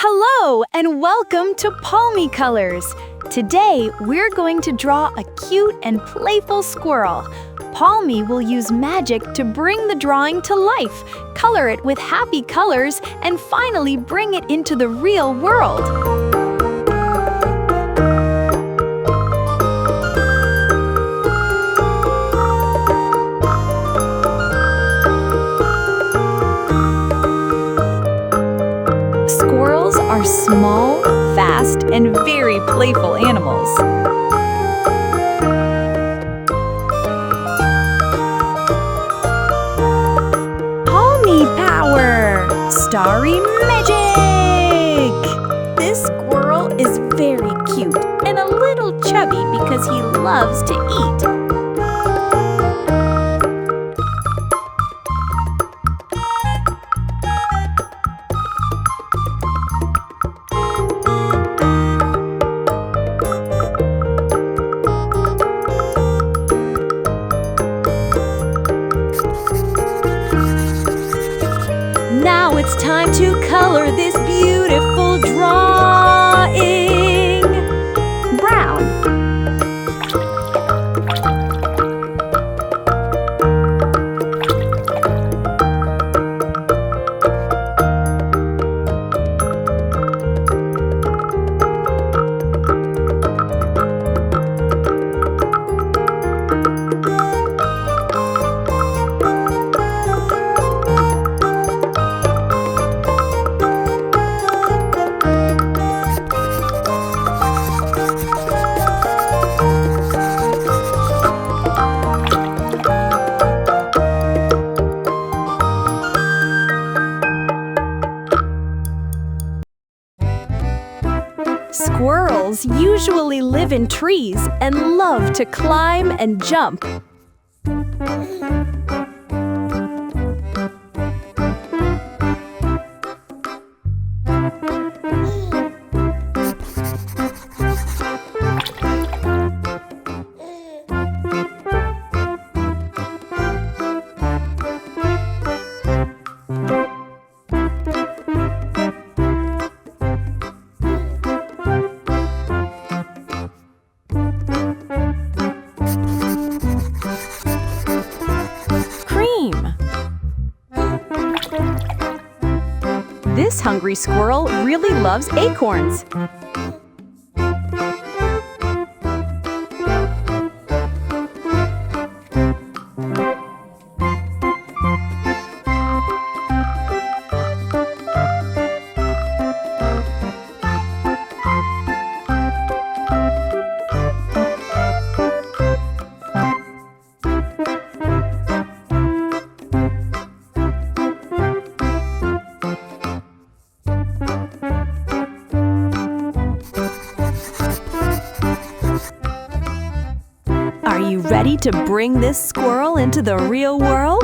Hello and welcome to Palmie Colors. Today we're going to draw a cute and playful squirrel. Palmie will use magic to bring the drawing to life, color it with happy colors, and finally bring it into the real world. Squirrels are small, fast, and very playful animals. Palmie power! Starry magic! This squirrel is very cute and a little chubby because he loves to eat. Now it's time to color this beautiful drawing. Brown. Squirrels usually live in trees and love to climb and jump. This hungry squirrel really loves acorns. Are you ready to bring this squirrel into the real world?